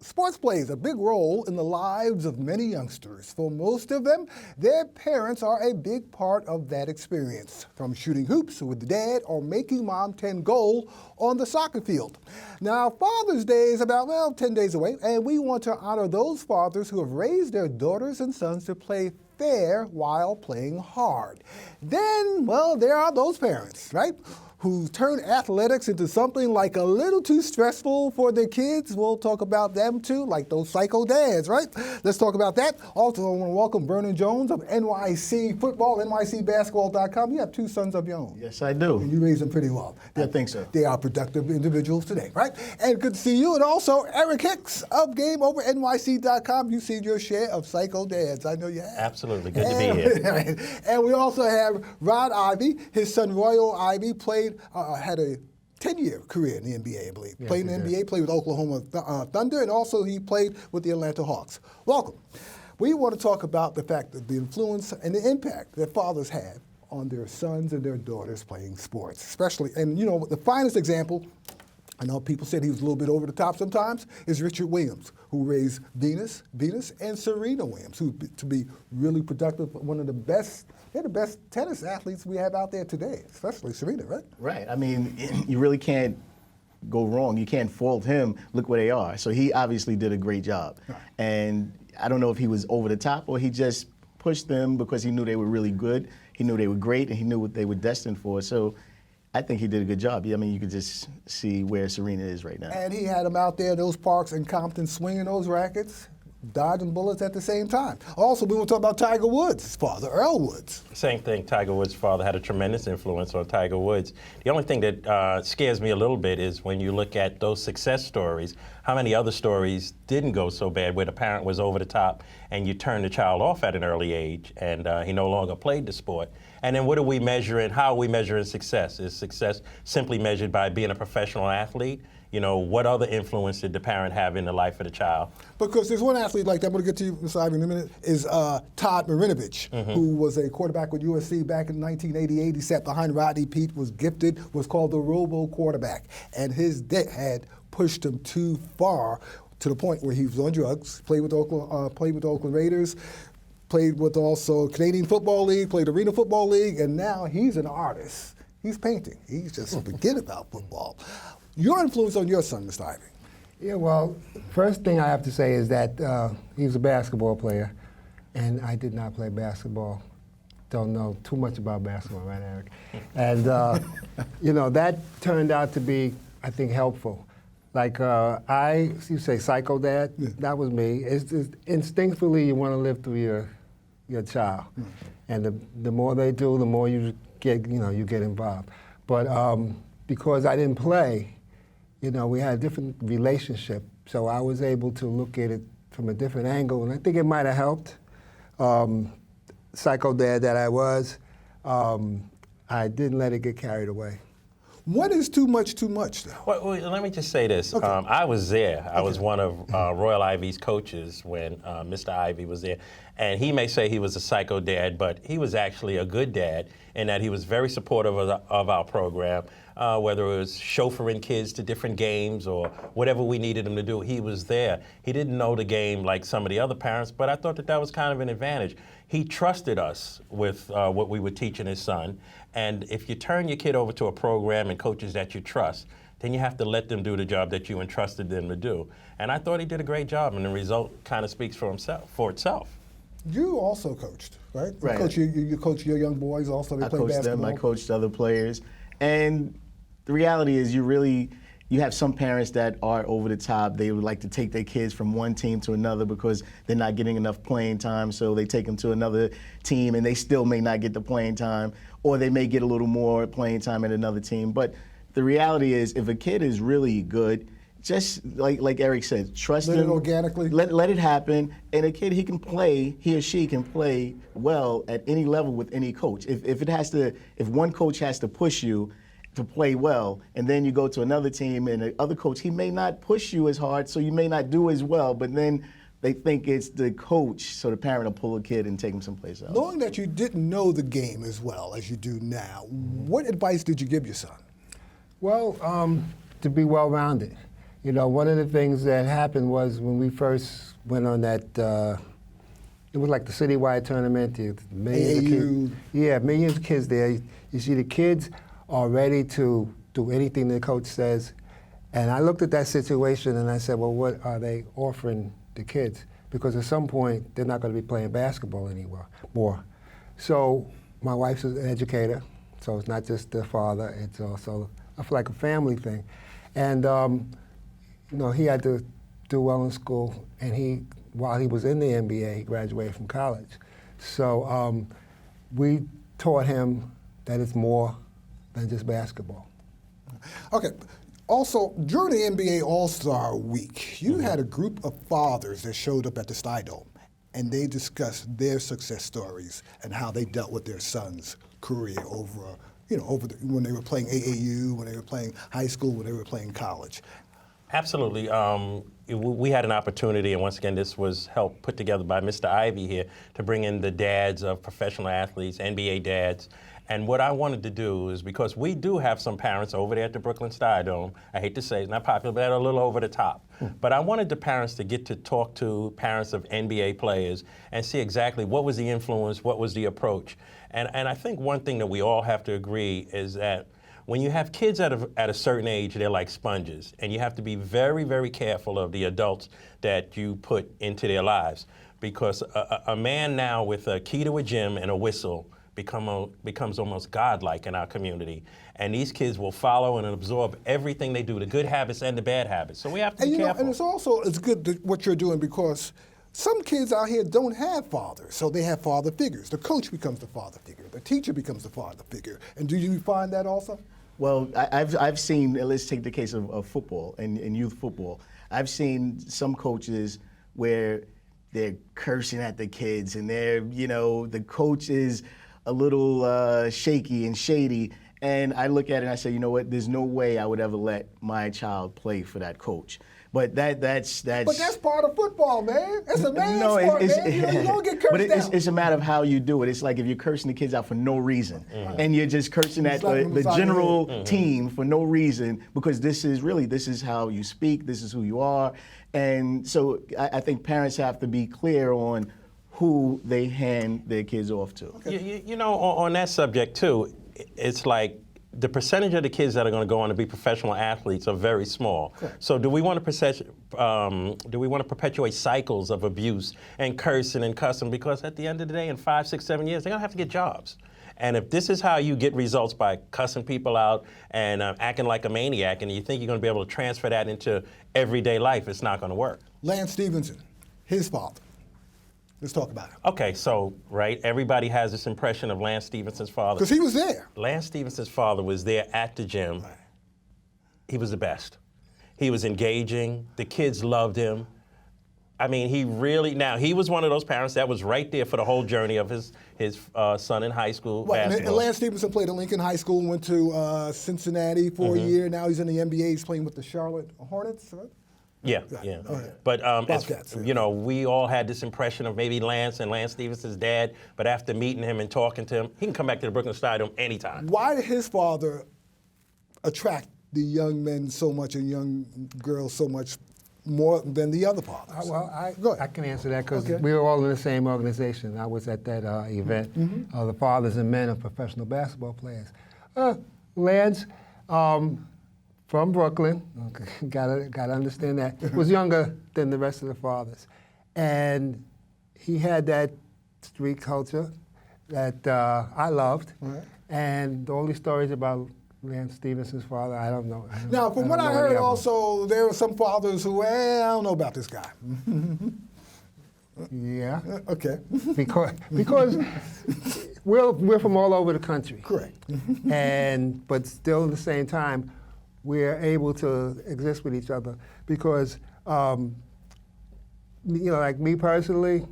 Sports plays a big role in the lives of many youngsters. For most of them, their parents are a big part of that experience, from shooting hoops with the dad or making mom 10 goal on the soccer field. Now, Father's Day is about, 10 days away, and we want to honor those fathers who have raised their daughters and sons to play fair while playing hard. Then, there are those parents, right, who turn athletics into something like a little too stressful for their kids. We'll talk about them too, like those psycho dads, right? Let's talk about that. Also, I want to welcome Vernon Jones of NYC Football, NYCBasketball.com. You have two sons of your own. Yes, I do. And you raise them pretty well. I think so. They are productive individuals today, right? And good to see you. And also, Eric Hicks of GameOverNYC.com. You've seen your share of psycho dads. I know you have. Absolutely. Good to be here. And we also have Rod Ivey. His son, Royal Ivey, had a 10-year career in the NBA, I believe. Yes, played in the NBA, played with Oklahoma Thunder, and also he played with the Atlanta Hawks. Welcome. We want to talk about the fact that the influence and the impact that fathers have on their sons and their daughters playing sports, especially, and the finest example, I know people said he was a little bit over the top sometimes, is Richard Williams, who raised Venus, and Serena Williams, who to be really productive, one of the best, they're the best tennis athletes we have out there today, especially Serena, right? Right. I mean, you really can't go wrong. You can't fault him. Look where they are. So he obviously did a great job. Right. And I don't know if he was over the top or he just pushed them because he knew they were really good. He knew they were great and he knew what they were destined for. So I think he did a good job. I mean, you could just see where Serena is right now. And he had them out there, those parks in Compton, swinging those rackets, dodging bullets at the same time. Also, we will talk about Tiger Woods' father, Earl Woods. Same thing. Tiger Woods' father had a tremendous influence on Tiger Woods. The only thing that scares me a little bit is when you look at those success stories, how many other stories didn't go so bad where the parent was over the top and you turn the child off at an early age and he no longer played the sport. And then what are we measuring? How are we measuring success? Is success simply measured by being a professional athlete? What other influence did the parent have in the life of the child? Because there's one athlete like that, I'm going to get to you, Mr. Ivey, in a minute, is Todd Marinovich, who was a quarterback with USC back in 1988. He sat behind Rodney Peete, was gifted, was called the robo quarterback. And his dad pushed him too far to the point where he was on drugs, played with the Oakland Raiders, played with also Canadian Football League, played Arena Football League, and now he's an artist. He's painting. He's just forget about football. Your influence on your son, Mr. Ivey? Yeah, well, first thing I have to say is that he was a basketball player, and I did not play basketball. Don't know too much about basketball, right, Eric? And, that turned out to be, I think, helpful. Like, you say psycho dad, that was me. It's instinctively you want to live through your child. And the more they do, the more you get, you get involved. But because I didn't play, we had a different relationship. So I was able to look at it from a different angle. And I think it might have helped. Psycho dad that I was, I didn't let it get carried away. What is too much, though? Well, let me just say this. Okay. I was there. I was one of Royal Ivey's coaches when Mr. Ivey was there. And he may say he was a psycho dad, but he was actually a good dad in that he was very supportive of our program, whether it was chauffeuring kids to different games or whatever we needed him to do, he was there. He didn't know the game like some of the other parents, but I thought that was kind of an advantage. He trusted us with what we were teaching his son. And if you turn your kid over to a program and coaches that you trust, then you have to let them do the job that you entrusted them to do. And I thought he did a great job, and the result kind of speaks for itself. You also coached, right? Right. You coach your young boys also. They play basketball. I coached them. I coached other players. And the reality is you have some parents that are over the top. They would like to take their kids from one team to another because they're not getting enough playing time, so they take them to another team and they still may not get the playing time, or they may get a little more playing time at another team. But the reality is if a kid is really good, just like Eric said, trust him. Let it organically. Let it happen. And a kid, he or she can play well at any level with any coach. If one coach has to push you to play well, and then you go to another team and the other coach, he may not push you as hard, so you may not do as well, but then they think it's the coach, so the parent will pull a kid and take him someplace else. Knowing that you didn't know the game as well as you do now, what advice did you give your son? Well, to be well-rounded. You know, one of the things that happened was when we first went on that, it was like the citywide tournament. Millions of kids, yeah, millions of kids there. You see the kids are ready to do anything the coach says. And I looked at that situation and I said, well, what are they offering the kids? Because at some point, they're not going to be playing basketball anymore. So my wife's an educator, so it's not just the father, it's also like a family thing. And you know, he had to do well in school, and while he was in the NBA, he graduated from college. So we taught him that it's more than just basketball. Okay. Also, during the NBA All-Star Week, you had a group of fathers that showed up at the Stydome, and they discussed their success stories and how they dealt with their son's career when they were playing AAU, when they were playing high school, when they were playing college. Absolutely. We had an opportunity, and once again, this was helped put together by Mr. Ivey here, to bring in the dads of professional athletes, NBA dads. And what I wanted to do is, because we do have some parents over there at the Brooklyn Stydome, I hate to say it's not popular, but they're a little over the top. But I wanted the parents to get to talk to parents of NBA players and see exactly what was the influence, what was the approach. And I think one thing that we all have to agree is that when you have kids at a certain age, they're like sponges, and you have to be very, very careful of the adults that you put into their lives. Because a man now with a key to a gym and a whistle becomes almost godlike in our community. And these kids will follow and absorb everything they do, the good habits and the bad habits. So we have to be careful. And it's good what you're doing, because some kids out here don't have fathers, so they have father figures. The coach becomes the father figure. The teacher becomes the father figure. And do you find that also? Well, I've seen, let's take the case of football and youth football. I've seen some coaches where they're cursing at the kids, and the coach is a little shaky and shady. And I look at it and I say, you know what, there's no way I would ever let my child play for that coach. But that's. But that's part of football, man. It's a man's sport, man. You don't get cursed but out. It's a matter of how you do it. It's like if you're cursing the kids out for no reason, and you're just cursing at the general team for no reason, because this is how you speak, this is who you are. And so I think parents have to be clear on who they hand their kids off to. Okay. You know, on that subject too, it's like the percentage of the kids that are going to go on to be professional athletes are very small. Okay. So do we want to perpetuate cycles of abuse and cursing and cussing? Because at the end of the day, in 5, 6, 7 years, they're going to have to get jobs. And if this is how you get results, by cussing people out and acting like a maniac, and you think you're going to be able to transfer that into everyday life, it's not going to work. Lance Stevenson, his father. Let's talk about it. Okay, so, right, everybody has this impression of Lance Stevenson's father. Because he was there. Lance Stevenson's father was there at the gym. Right. He was the best. He was engaging. The kids loved him. I mean, he was one of those parents that was right there for the whole journey of his son in high school basketball. And Lance Stevenson played at Lincoln High School, went to Cincinnati for a year. Now he's in the NBA. He's playing with the Charlotte Hornets, right? Yeah. Okay. But we all had this impression of maybe Lance and Lance Stevenson's dad, but after meeting him and talking to him, he can come back to the Brooklyn Stydome anytime. Why did his father attract the young men so much and young girls so much more than the other fathers? I can answer that, because we were all in the same organization. I was at that event, the fathers and men of professional basketball players. Lance, from Brooklyn, gotta understand that, was younger than the rest of the fathers. And he had that street culture that I loved. Right. And all these stories about Lance Stevenson's father, I don't know. Now, from what I heard also, there were some fathers who, I don't know about this guy. Yeah. Okay. Because we're from all over the country. Correct. But still at the same time, we're able to exist with each other, because, like me personally,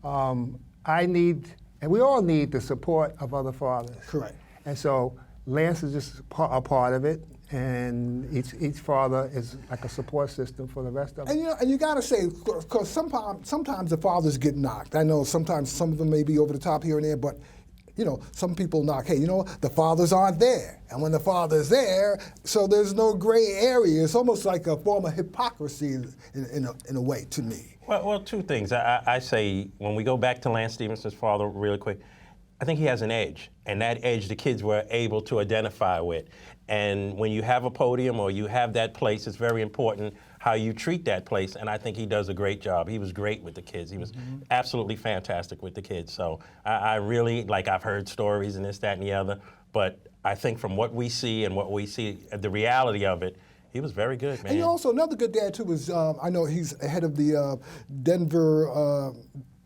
I need, and we all need, the support of other fathers. Correct. And so Lance is just a part of it, and each father is like a support system for the rest of them. And you got to say, because sometimes the fathers get knocked. I know sometimes some of them may be over the top here and there, but some people knock, hey, the fathers aren't there. And when the father's there, so there's no gray area. It's almost like a form of hypocrisy in a way to me. Well, two things. I say, when we go back to Lance Stephenson's father really quick, I think he has an edge, and that edge the kids were able to identify with. And when you have a podium or you have that place, it's very important how you treat that place, and I think he does a great job. He was great with the kids. He was absolutely fantastic with the kids. So I really, I've heard stories and this, that, and the other, but I think from what we see and what we see, the reality of it, he was very good, man. And also another good dad, too, is, I know he's head of the Denver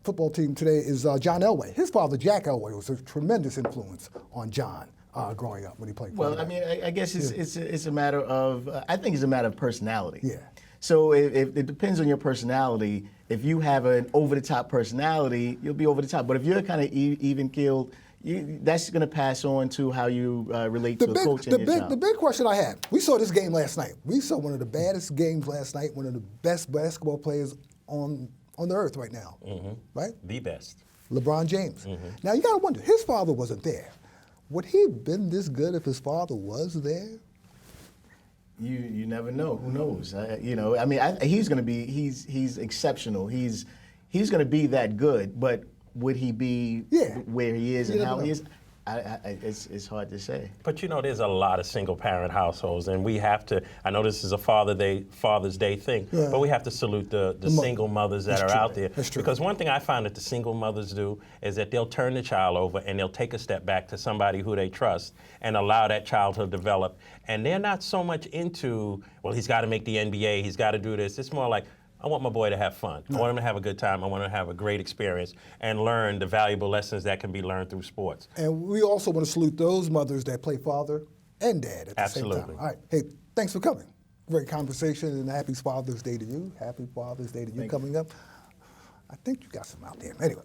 football team today, is John Elway. His father, Jack Elway, was a tremendous influence on John growing up when he played. Well, I mean, I guess it's a matter of, I think it's a matter of personality. Yeah. So if it depends on your personality. If you have an over-the-top personality, you'll be over the top. But if you're kind of even-keeled, that's going to pass on to how you relate to a coach and your child. The big question I had, we saw this game last night. We saw one of the baddest games last night, one of the best basketball players on the earth right now, right? The best. LeBron James. Now, you got to wonder, his father wasn't there. Would he have been this good if his father was there? You never know. Who knows? I mean, he's going to be. He's exceptional. He's going to be that good. But would he be where he is and how he is? It's hard to say. But there's a lot of single-parent households, and we have to. I know this is a Father's Day thing, but we have to salute the single mothers that are out there. That's true. Because one thing I find that the single mothers do is that they'll turn the child over and they'll take a step back to somebody who they trust and allow that child to develop. And they're not so much into, well, he's got to make the NBA, he's got to do this. It's more like, I want my boy to have fun. I want him to have a good time. I want him to have a great experience and learn the valuable lessons that can be learned through sports. And we also want to salute those mothers that play father and dad at the same time. All right. Hey, thanks for coming. Great conversation, and happy Father's Day to you. Happy Father's Day to you coming up. I think you got some out there. Anyway.